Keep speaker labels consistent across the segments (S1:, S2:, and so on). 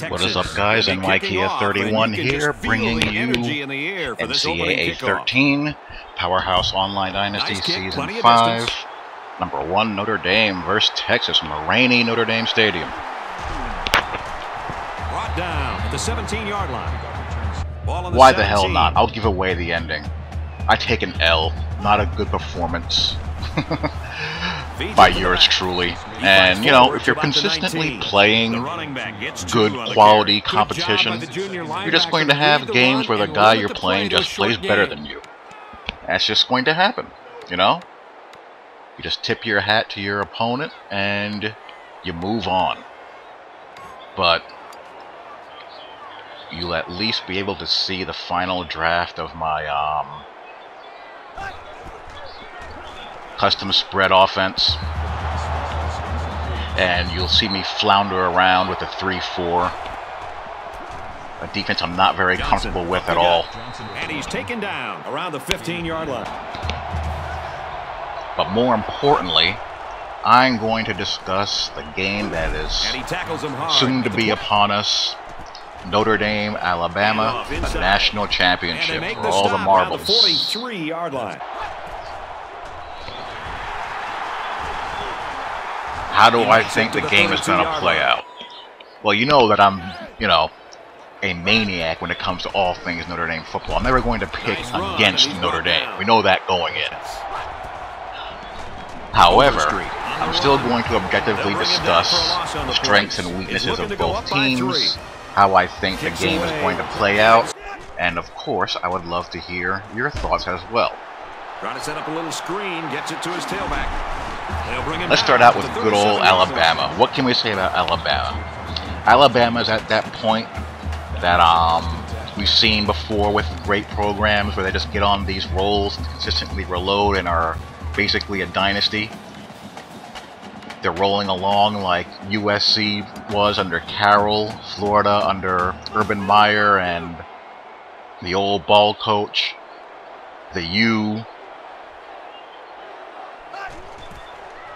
S1: What is up, guys? Ncaa 31 here, bringing you NCAA 13, Powerhouse Online Dynasty Season 5, Number 1 Notre Dame versus Texas in the rainy Notre Dame Stadium.
S2: Brought down at the 17-yard line.
S1: Why the hell not? I'll give away the ending. I take an L, not a good performance. By yours truly. And, you know, if you're consistently playing good quality competition, you're just going to have games where the guy you're playing just plays better than you. That's just going to happen, you know? You just tip your hat to your opponent and you move on. But you'll at least be able to see the final draft of my custom spread offense, and you'll see me flounder around with a 3-4, a defense I'm not very comfortable with at all.
S2: And he's taken down around the 15-yard line.
S1: But more importantly, I'm going to discuss the game that is soon to be upon us. Notre Dame, Alabama, a national championship for all the marbles.
S2: 43-yard line.
S1: How do I think the game is going to play out? Well, you know that I'm, you know, a maniac when it comes to all things Notre Dame football. I'm never going to pick against Notre Dame. We know that going in. However, I'm still going to objectively discuss the strengths and weaknesses of both teams, how I think the game is going to play out, and of course, I would love to hear your thoughts as well.
S2: Trying to set up a little screen, gets it to his tailback.
S1: Let's start out with good old Alabama. What can we say about Alabama? Alabama's at that point that we've seen before with great programs where they just get on these rolls, consistently reload, and are basically a dynasty. They're rolling along like USC was under Carroll, Florida under Urban Meyer and the old ball coach, the U.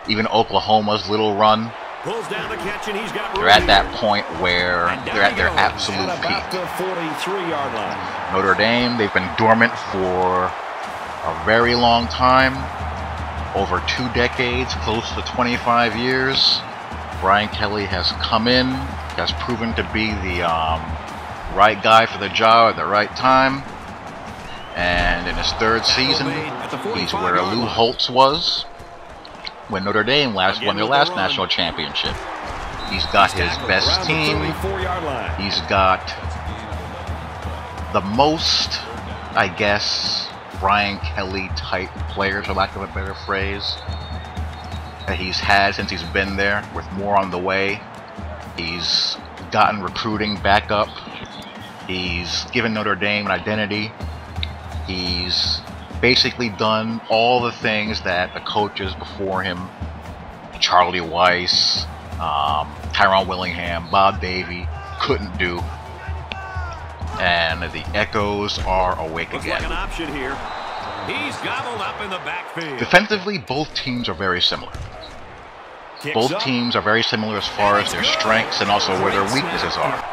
S1: Even Oklahoma's little run. They're at that point where they're at their absolute peak. Notre Dame, they've been dormant for a very long time. Over 2 decades, close to 25 years. Brian Kelly has come in, has proven to be the right guy for the job at the right time. And in his 3rd season, he's where Lou Holtz was when Notre Dame won their last national championship. He's got his best team. He's got the most, I guess, Brian Kelly type players, for lack of a better phrase, that he's had since he's been there, with more on the way. He's gotten recruiting back up. He's given Notre Dame an identity. He's basically done all the things that the coaches before him, Charlie Weiss, Tyrone Willingham, Bob Davie, couldn't do. And the echoes are awake again.
S2: He's gobbled up in the backfield.
S1: Defensively, both teams are very similar. Both teams are very similar as far as their strengths and also where their weaknesses are.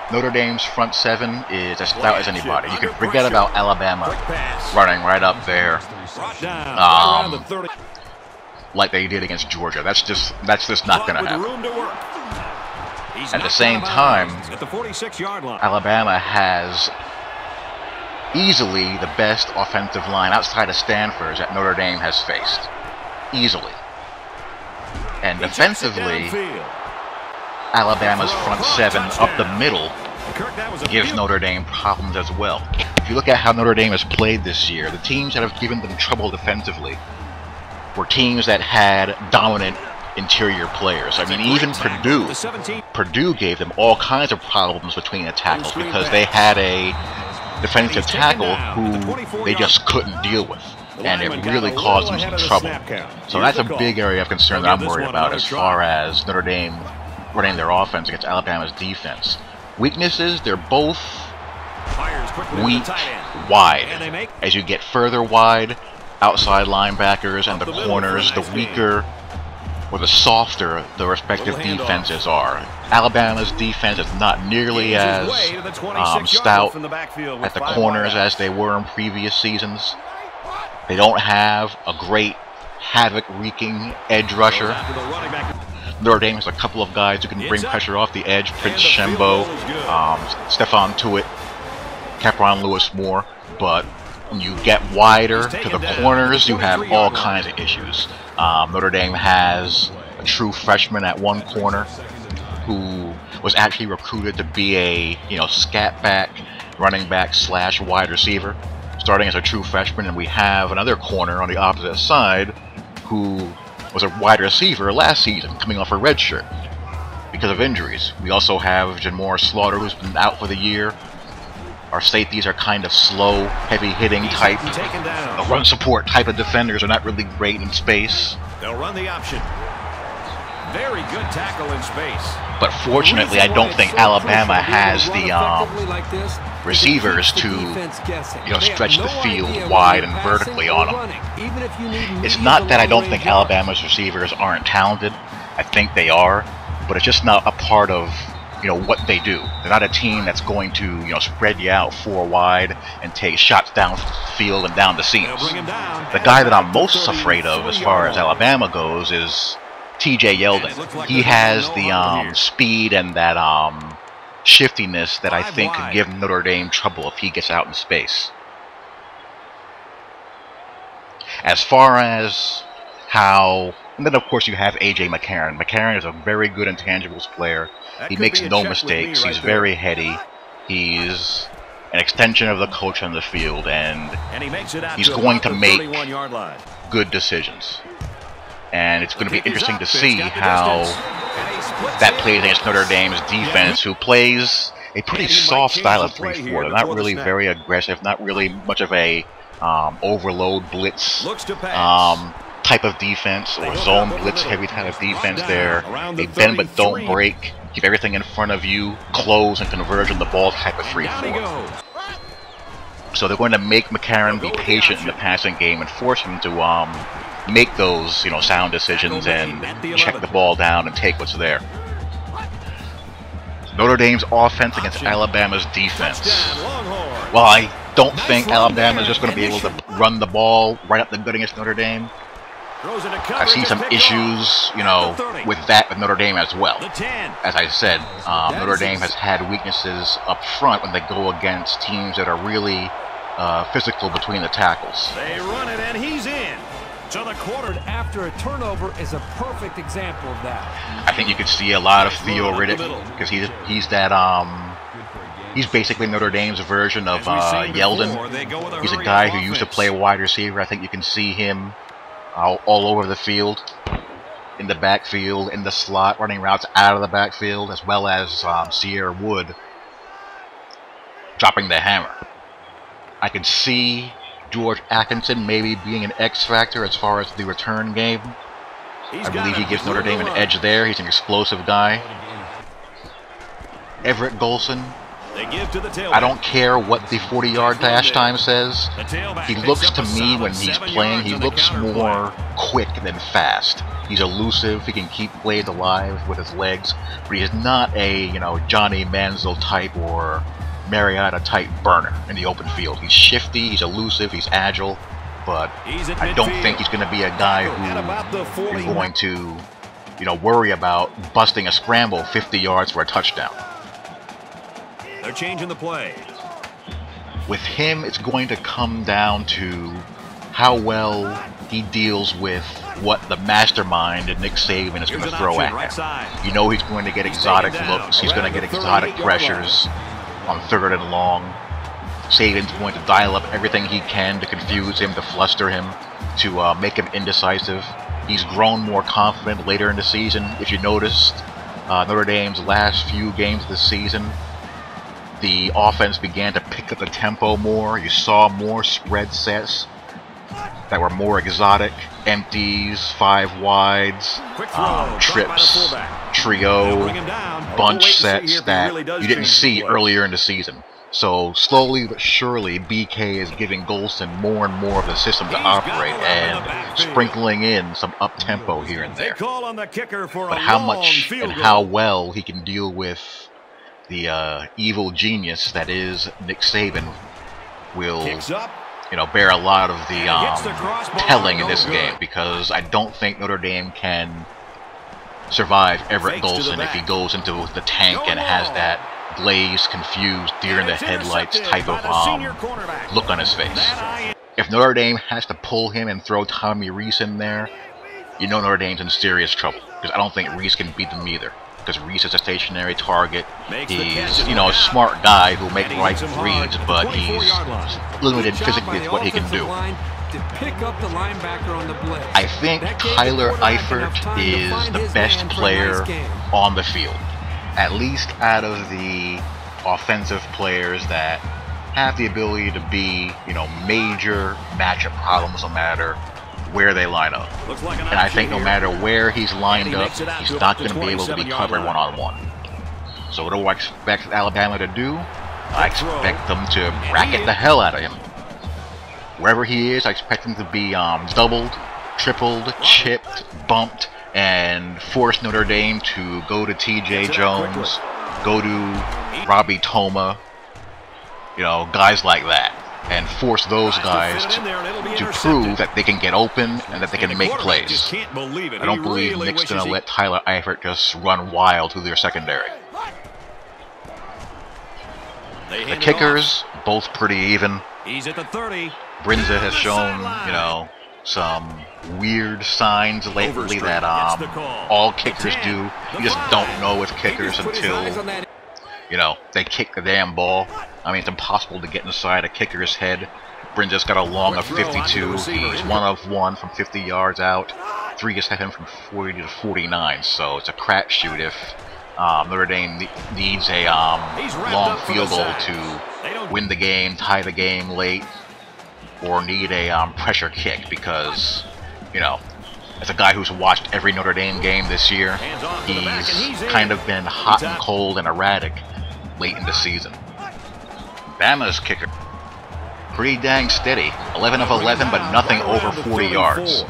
S1: Notre Dame's front 7 is as stout as anybody. You can forget about Alabama running right up there like they did against Georgia. That's just not going to happen. At the same time, Alabama has easily the best offensive line outside of Stanford's that Notre Dame has faced. Easily. And defensively, Alabama's front 7 up the middle gives Notre Dame problems as well. If you look at how Notre Dame has played this year, the teams that have given them trouble defensively were teams that had dominant interior players. I mean, even Purdue gave them all kinds of problems between the tackles because they had a defensive tackle who they just couldn't deal with, and it really caused them some trouble. So that's a big area of concern that I'm worried about as far as Notre Dame running their offense against Alabama's defense. Weaknesses, they're both weak wide. As you get further wide, outside linebackers and the corners, the weaker or the softer the respective defenses are. Alabama's defense is not nearly as stout at the corners as they were in previous seasons. They don't have a great havoc-wreaking edge rusher. Notre Dame has a couple of guys who can bring pressure off the edge. Prince Shembo, Stephon Tuitt, Capron Lewis Moore. But when you get wider to the corners, you have all kinds of issues. Notre Dame has a true freshman at one corner who was actually recruited to be a scat back, running back / wide receiver, starting as a true freshman. And we have another corner on the opposite side who was a wide receiver last season, coming off a red shirt because of injuries. We also have Jamore Slaughter, who's been out for the year. Our safeties are kind of slow, heavy-hitting type, run support type of defenders are not really great in space.
S2: They'll run the option. Very good tackle in space.
S1: But fortunately, I don't think Alabama has the receivers to stretch the field wide and vertically on them. It's not that I don't think Alabama's receivers aren't talented. I think they are, but it's just not a part of what they do. They're not a team that's going to spread you out 4 wide and take shots downfield and down the seams. The guy that I'm most afraid of as far as Alabama goes is TJ Yeldon. He has the speed and that shiftiness that I think could give Notre Dame trouble if he gets out in space. As far as how... And then, of course, you have A.J. McCarron. McCarron is a very good intangibles player. He makes no mistakes. He's very heady. He's an extension of the coach on the field, and he's going to make good decisions. And it's going to be interesting to see how that plays against Notre Dame's defense, who plays a pretty soft style of 3-4. They're not really very aggressive, not really much of a overload blitz type of defense, or zone blitz heavy type of defense. There, they bend but don't break, keep everything in front of you, close and converge on the ball type of 3-4. So they're going to make McCarron be patient in the passing game and force him to make those sound decisions and check the ball down and take what's there. Notre Dame's offense against Alabama's defense. Well, I don't think Alabama's just going to be able to run the ball right up the gut against Notre Dame. I see some issues, with that with Notre Dame as well. As I said, Notre Dame has had weaknesses up front when they go against teams that are really physical between the tackles.
S2: They run it and he's in. So the quarter
S3: after a turnover is a perfect example of that.
S1: I think you could see a lot of Theo Riddick because he's that he's basically Notre Dame's version of Yeldon. He's a guy who used to play wide receiver. I think you can see him all over the field, in the backfield, in the slot, running routes out of the backfield, as well as Sierra Wood dropping the hammer. I could see George Atkinson maybe being an X-factor as far as the return game. I believe he gives Notre Dame an edge there. He's an explosive guy. Everett Golson, I don't care what the 40-yard dash time says. He looks to me, when he's playing, he looks more quick than fast. He's elusive. He can keep plays alive with his legs, but he is not a Johnny Manziel type or Mariota type burner in the open field. He's shifty, he's elusive, he's agile, but I don't think he's going to be a guy who is going to worry about busting a scramble 50 yards for a touchdown.
S2: They're changing the play.
S1: With him, it's going to come down to how well he deals with what the mastermind and Nick Saban is going to throw at him. He's going to get exotic looks. He's going to get exotic pressures on 3rd and long. Saban's going to dial up everything he can to confuse him, to fluster him, to make him indecisive. He's grown more confident later in the season. If you noticed, Notre Dame's last few games this season, the offense began to pick up the tempo more. You saw more spread sets that were more exotic, empties, 5 wides, trips, trio, bunch sets that you didn't see earlier in the season. So slowly but surely, BK is giving Golston more and more of the system to operate and sprinkling in some up-tempo here and there. But how much and how well he can deal with the evil genius that is Nick Saban will, bear a lot of the telling in this game, because I don't think Notre Dame can survive Everett Golston if he goes into the tank and has that glazed, confused, deer in the headlights type of look on his face. If Notre Dame has to pull him and throw Tommy Rees in there, Notre Dame's in serious trouble, because I don't think Rees can beat them either. Because Rees is a stationary target. He's, a smart guy who'll make right reads, but he's limited physically to what he can do. I think Tyler Eifert is the best player on the field, at least out of the offensive players that have the ability to be, major matchup problems no matter where they line up. And I think no matter where he's lined up, he's not going to be able to be covered one-on-one. So what do I expect Alabama to do? I expect them to bracket the hell out of him. Wherever he is, I expect him to be doubled, tripled, chipped, bumped, and force Notre Dame to go to TJ Jones, go to Robbie Toma, guys like that, and force those guys to prove that they can get open and that they can make plays. I don't believe Nick's going to let Tyler Eifert just run wild through their secondary. The kickers, both pretty even.
S2: He's at the 30.
S1: Brinza has shown, some weird signs lately that all kickers do. You just don't know with kickers until, they kick the damn ball. I mean, it's impossible to get inside a kicker's head. Brinza's got a long of 52. He's 1 of 1 from 50 yards out. 3 is him from 40 to 49. So it's a crapshoot if Notre Dame needs a long field goal to win the game, tie the game late, or need a pressure kick, because, as a guy who's watched every Notre Dame game this year, he's kind of been hot and cold and erratic late in the season. Bama's kicker, pretty dang steady. 11 of 11, but nothing over 40 yards.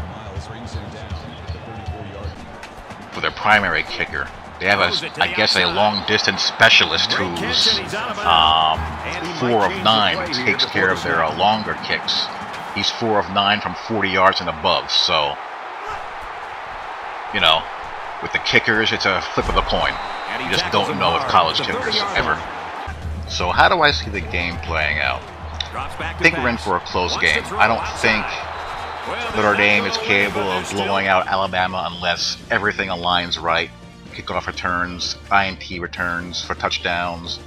S1: For their primary kicker, they have, I guess, a long-distance specialist who's 4 of 9, takes care of their longer kicks. He's 4 of 9 from 40 yards and above, so, with the kickers, it's a flip of the coin. You just don't know with college kickers, ever. So how do I see the game playing out? I think we're in for a close game. I don't think Notre Dame is capable of blowing out Alabama unless everything aligns right. Kickoff returns, INT returns for touchdowns,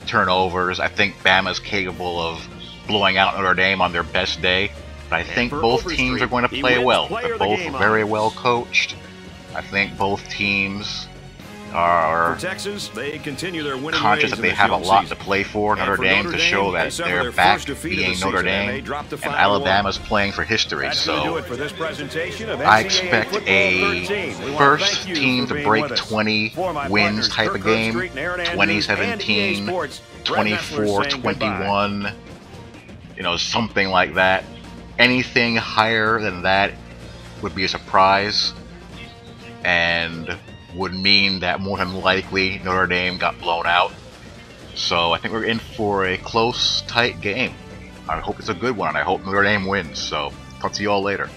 S1: turnovers. I think Bama's capable of blowing out Notre Dame on their best day. But I think both teams are going to play well. They're both very well coached. I think both teams are conscious that they have a lot to play for Notre Dame to show that they're back being Notre Dame, and Alabama's playing for history. So I expect a first team to break 20 wins type of game, 2017, 24-21, something like that. Anything higher than that would be a surprise, and would mean that more than likely Notre Dame got blown out. So I think we're in for a close, tight game. I hope it's a good one, and I hope Notre Dame wins. So talk to you all later.